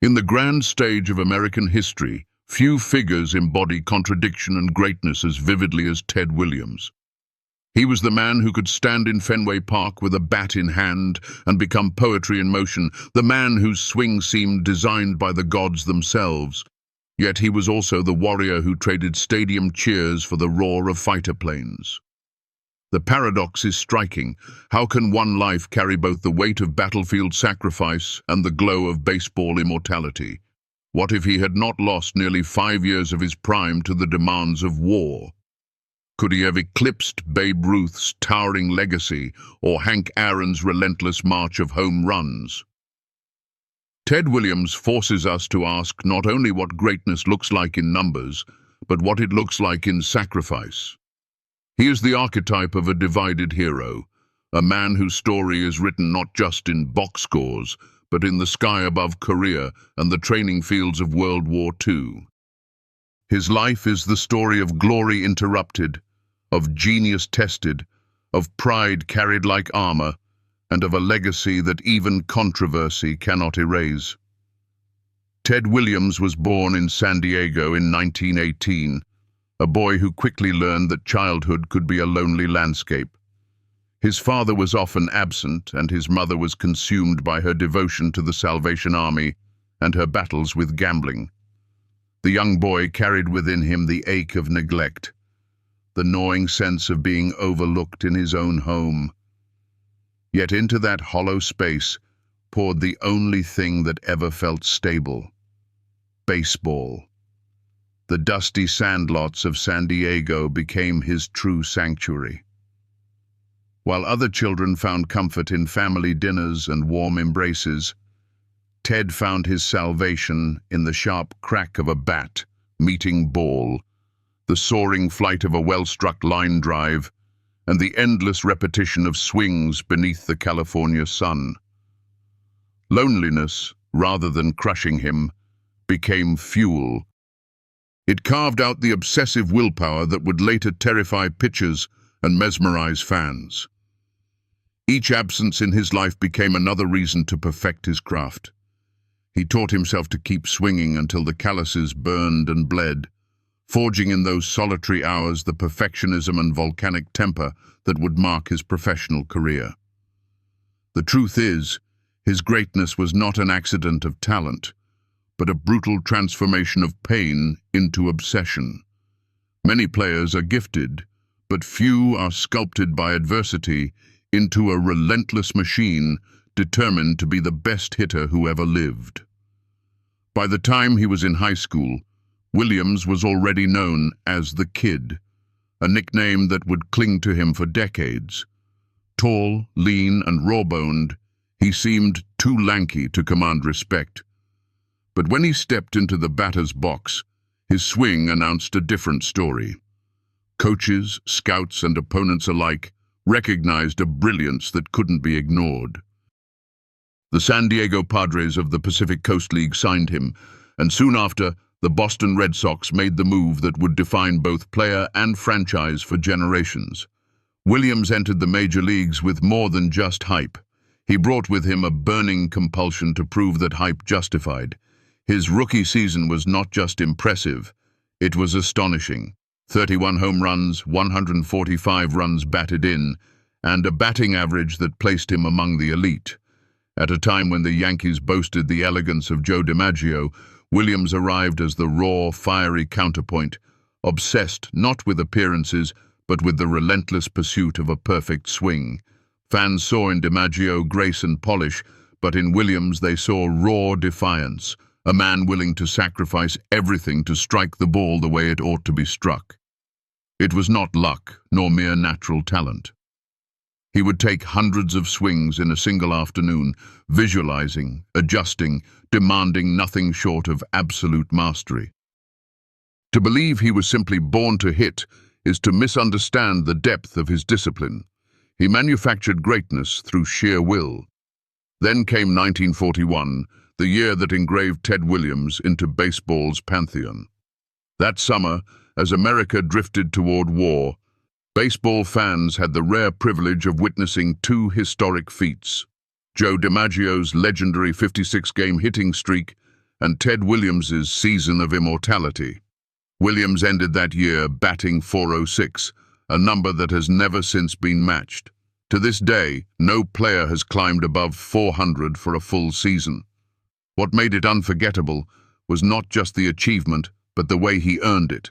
In the grand stage of American history, few figures embody contradiction and greatness as vividly as Ted Williams. He was the man who could stand in Fenway Park with a bat in hand and become poetry in motion, the man whose swing seemed designed by the gods themselves. Yet he was also the warrior who traded stadium cheers for the roar of fighter planes. The paradox is striking. How can one life carry both the weight of battlefield sacrifice and the glow of baseball immortality? What if he had not lost nearly 5 years of his prime to the demands of war? Could he have eclipsed Babe Ruth's towering legacy or Hank Aaron's relentless march of home runs? Ted Williams forces us to ask not only what greatness looks like in numbers, but what it looks like in sacrifice. He is the archetype of a divided hero, a man whose story is written not just in box scores, but in the sky above Korea and the training fields of World War II. His life is the story of glory interrupted, of genius tested, of pride carried like armor, and of a legacy that even controversy cannot erase. Ted Williams was born in San Diego in 1918, a boy who quickly learned that childhood could be a lonely landscape. His father was often absent, and his mother was consumed by her devotion to the Salvation Army and her battles with gambling. The young boy carried within him the ache of neglect, the gnawing sense of being overlooked in his own home. Yet into that hollow space poured the only thing that ever felt stable: baseball. The dusty sandlots of San Diego became his true sanctuary. While other children found comfort in family dinners and warm embraces, Ted found his salvation in the sharp crack of a bat meeting ball, the soaring flight of a well-struck line drive, and the endless repetition of swings beneath the California sun. Loneliness, rather than crushing him, became fuel. It carved out the obsessive willpower that would later terrify pitchers and mesmerize fans. Each absence in his life became another reason to perfect his craft. He taught himself to keep swinging until the calluses burned and bled, forging in those solitary hours the perfectionism and volcanic temper that would mark his professional career. The truth is, his greatness was not an accident of talent, but a brutal transformation of pain into obsession. Many players are gifted, but few are sculpted by adversity into a relentless machine determined to be the best hitter who ever lived. By the time he was in high school, Williams was already known as the Kid, a nickname that would cling to him for decades. Tall, lean, and raw-boned, he seemed too lanky to command respect. But when he stepped into the batter's box, his swing announced a different story. Coaches, scouts, and opponents alike recognized a brilliance that couldn't be ignored. The San Diego Padres of the Pacific Coast League signed him, and soon after, the Boston Red Sox made the move that would define both player and franchise for generations. Williams entered the major leagues with more than just hype. He brought with him a burning compulsion to prove that hype justified. His rookie season was not just impressive, it was astonishing. 31 home runs, 145 runs batted in, and a batting average that placed him among the elite. At a time when the Yankees boasted the elegance of Joe DiMaggio, Williams arrived as the raw, fiery counterpoint, obsessed not with appearances, but with the relentless pursuit of a perfect swing. Fans saw in DiMaggio grace and polish, but in Williams they saw raw defiance, a man willing to sacrifice everything to strike the ball the way it ought to be struck. It was not luck, nor mere natural talent. He would take hundreds of swings in a single afternoon, visualizing, adjusting, demanding nothing short of absolute mastery. To believe he was simply born to hit is to misunderstand the depth of his discipline. He manufactured greatness through sheer will. Then came 1941, the year that engraved Ted Williams into baseball's pantheon. That summer, as America drifted toward war, baseball fans had the rare privilege of witnessing two historic feats: Joe DiMaggio's legendary 56-game hitting streak and Ted Williams's season of immortality. Williams ended that year batting .406, a number that has never since been matched. To this day, no player has climbed above 400 for a full season. What made it unforgettable was not just the achievement, but the way he earned it.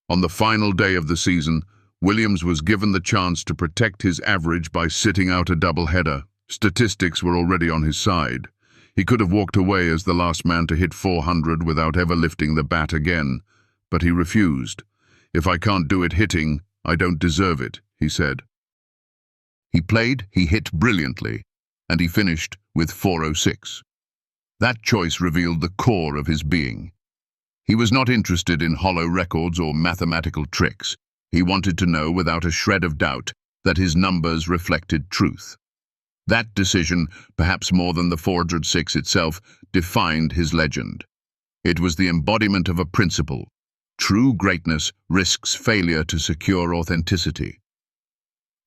On the final day of the season, Williams was given the chance to protect his average by sitting out a doubleheader. Statistics were already on his side. He could have walked away as the last man to hit 400 without ever lifting the bat again, but he refused. "If I can't do it hitting, I don't deserve it," he said. He played, he hit brilliantly, and he finished with .406. That choice revealed the core of his being. He was not interested in hollow records or mathematical tricks. He wanted to know without a shred of doubt that his numbers reflected truth. That decision, perhaps more than the 406 itself, defined his legend. It was the embodiment of a principle. True greatness risks failure to secure authenticity.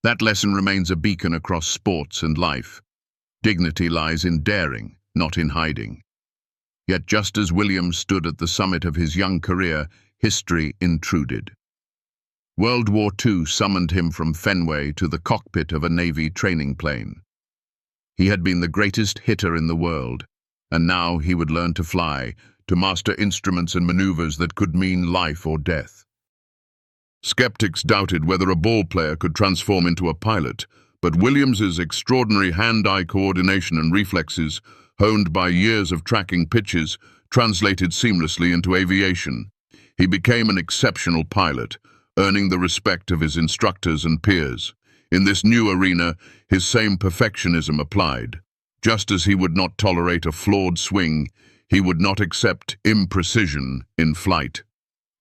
That lesson remains a beacon across sports and life. Dignity lies in daring, not in hiding. Yet just as Williams stood at the summit of his young career, history intruded. World War II summoned him from Fenway to the cockpit of a Navy training plane. He had been the greatest hitter in the world, and now he would learn to fly, to master instruments and maneuvers that could mean life or death. Skeptics doubted whether a ball player could transform into a pilot, but Williams's extraordinary hand-eye coordination and reflexes, honed by years of tracking pitches, translated seamlessly into aviation. He became an exceptional pilot, earning the respect of his instructors and peers. In this new arena, his same perfectionism applied. Just as he would not tolerate a flawed swing, he would not accept imprecision in flight.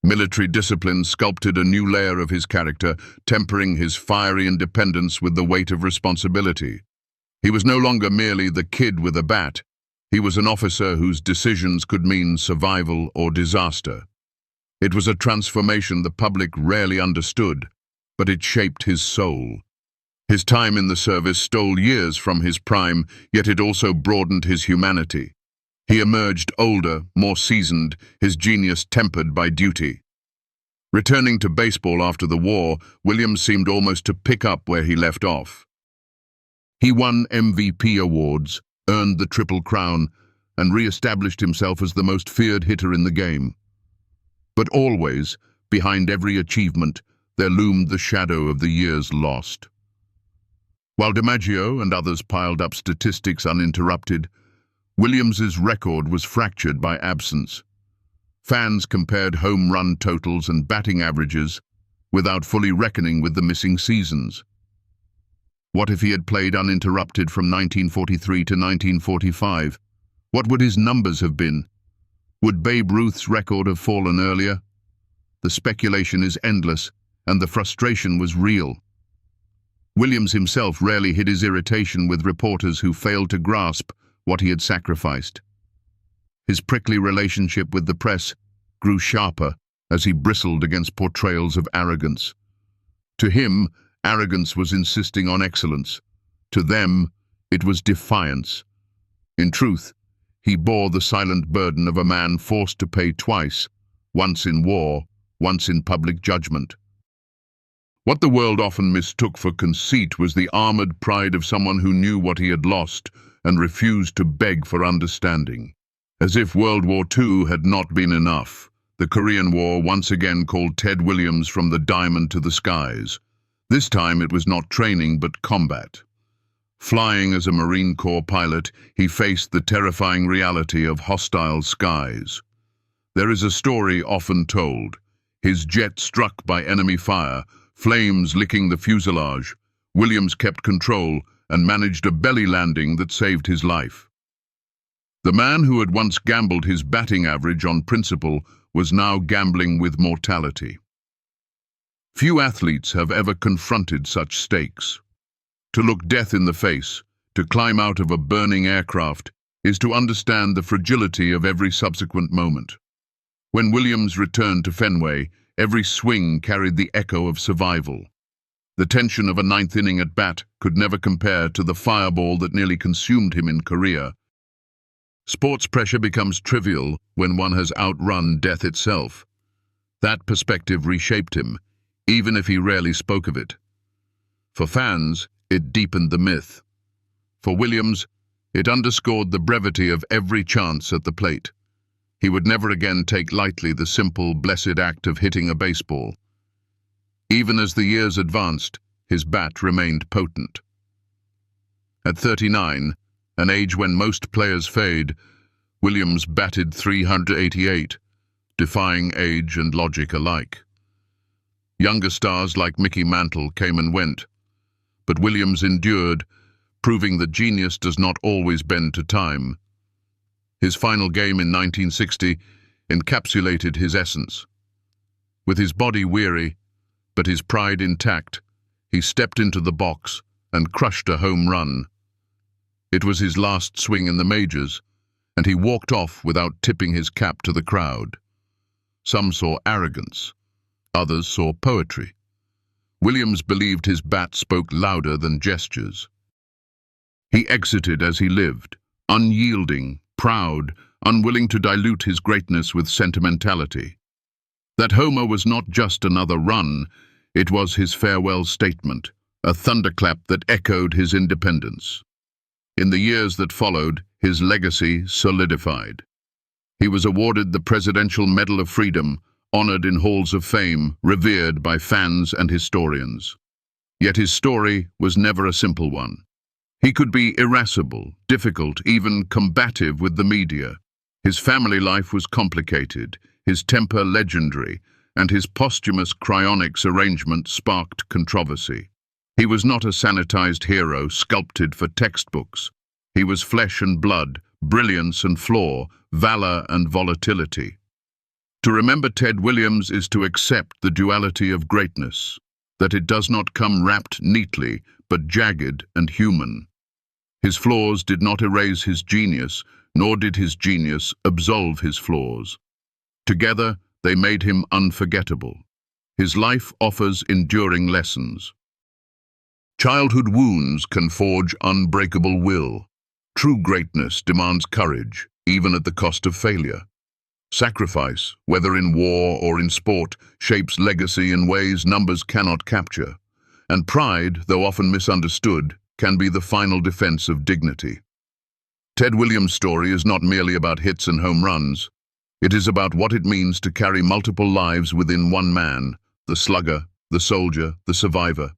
Military discipline sculpted a new layer of his character, tempering his fiery independence with the weight of responsibility. He was no longer merely the kid with a bat. He was an officer whose decisions could mean survival or disaster. It was a transformation the public rarely understood, but it shaped his soul. His time in the service stole years from his prime, yet it also broadened his humanity. He emerged older, more seasoned, his genius tempered by duty. Returning to baseball after the war, Williams seemed almost to pick up where he left off. He won MVP awards, earned the Triple Crown, and re-established himself as the most feared hitter in the game. But always, behind every achievement, there loomed the shadow of the years lost. While DiMaggio and others piled up statistics uninterrupted, Williams's record was fractured by absence. Fans compared home run totals and batting averages without fully reckoning with the missing seasons. What if he had played uninterrupted from 1943 to 1945? What would his numbers have been? Would Babe Ruth's record have fallen earlier? The speculation is endless, and the frustration was real. Williams himself rarely hid his irritation with reporters who failed to grasp what he had sacrificed. His prickly relationship with the press grew sharper as he bristled against portrayals of arrogance. To him, arrogance was insisting on excellence. To them, it was defiance. In truth, he bore the silent burden of a man forced to pay twice, once in war, once in public judgment. What the world often mistook for conceit was the armored pride of someone who knew what he had lost and refused to beg for understanding. As if World War II had not been enough, the Korean War once again called Ted Williams from the diamond to the skies. This time it was not training but combat. Flying as a Marine Corps pilot, he faced the terrifying reality of hostile skies. There is a story often told. His jet struck by enemy fire, flames licking the fuselage. Williams kept control and managed a belly landing that saved his life. The man who had once gambled his batting average on principle was now gambling with mortality. Few athletes have ever confronted such stakes. To look death in the face, to climb out of a burning aircraft, is to understand the fragility of every subsequent moment. When Williams returned to Fenway, every swing carried the echo of survival. The tension of a ninth inning at bat could never compare to the fireball that nearly consumed him in Korea. Sports pressure becomes trivial when one has outrun death itself. That perspective reshaped him, even if he rarely spoke of it. For fans, it deepened the myth. For Williams, it underscored the brevity of every chance at the plate. He would never again take lightly the simple, blessed act of hitting a baseball. Even as the years advanced, his bat remained potent. At 39, an age when most players fade, Williams batted .388, defying age and logic alike. Younger stars like Mickey Mantle came and went, but Williams endured, proving that genius does not always bend to time. His final game in 1960 encapsulated his essence. With his body weary, but his pride intact, he stepped into the box and crushed a home run. It was his last swing in the majors, and he walked off without tipping his cap to the crowd. Some saw arrogance, others saw poetry. Williams believed his bat spoke louder than gestures. He exited as he lived, unyielding, proud, unwilling to dilute his greatness with sentimentality. That homer was not just another run, it was his farewell statement, a thunderclap that echoed his independence. In the years that followed, his legacy solidified. He was awarded the Presidential Medal of Freedom, honored in halls of fame, revered by fans and historians. Yet his story was never a simple one. He could be irascible, difficult, even combative with the media. His family life was complicated, his temper legendary, and his posthumous cryonics arrangement sparked controversy. He was not a sanitized hero sculpted for textbooks. He was flesh and blood, brilliance and flaw, valor and volatility. To remember Ted Williams is to accept the duality of greatness, that it does not come wrapped neatly, but jagged and human. His flaws did not erase his genius, nor did his genius absolve his flaws. Together, they made him unforgettable. His life offers enduring lessons. Childhood wounds can forge unbreakable will. True greatness demands courage, even at the cost of failure. Sacrifice, whether in war or in sport, shapes legacy in ways numbers cannot capture. And pride, though often misunderstood, can be the final defense of dignity. Ted Williams' story is not merely about hits and home runs. It is about what it means to carry multiple lives within one man, the slugger, the soldier, the survivor.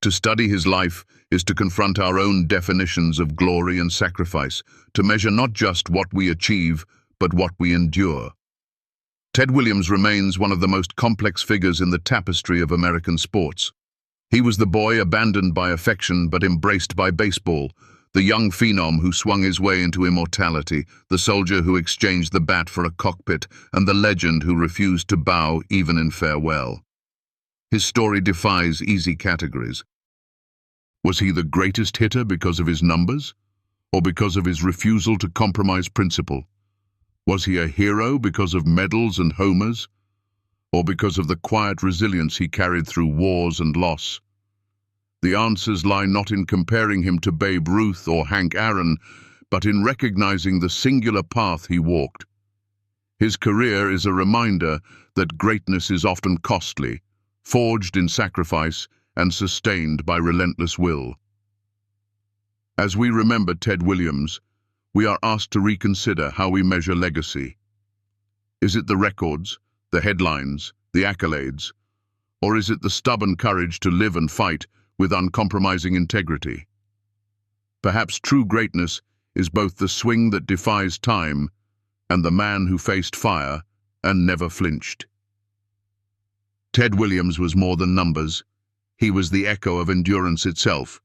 To study his life is to confront our own definitions of glory and sacrifice, to measure not just what we achieve, but what we endure. Ted Williams remains one of the most complex figures in the tapestry of American sports. He was the boy abandoned by affection but embraced by baseball, the young phenom who swung his way into immortality, the soldier who exchanged the bat for a cockpit, and the legend who refused to bow even in farewell. His story defies easy categories. Was he the greatest hitter because of his numbers, or because of his refusal to compromise principle? Was he a hero because of medals and homers, or because of the quiet resilience he carried through wars and loss? The answers lie not in comparing him to Babe Ruth or Hank Aaron, but in recognizing the singular path he walked. His career is a reminder that greatness is often costly, forged in sacrifice and sustained by relentless will. As we remember Ted Williams, we are asked to reconsider how we measure legacy. Is it the records, the headlines, the accolades, or is it the stubborn courage to live and fight with uncompromising integrity? Perhaps true greatness is both the swing that defies time and the man who faced fire and never flinched. Ted Williams was more than numbers. He was the echo of endurance itself.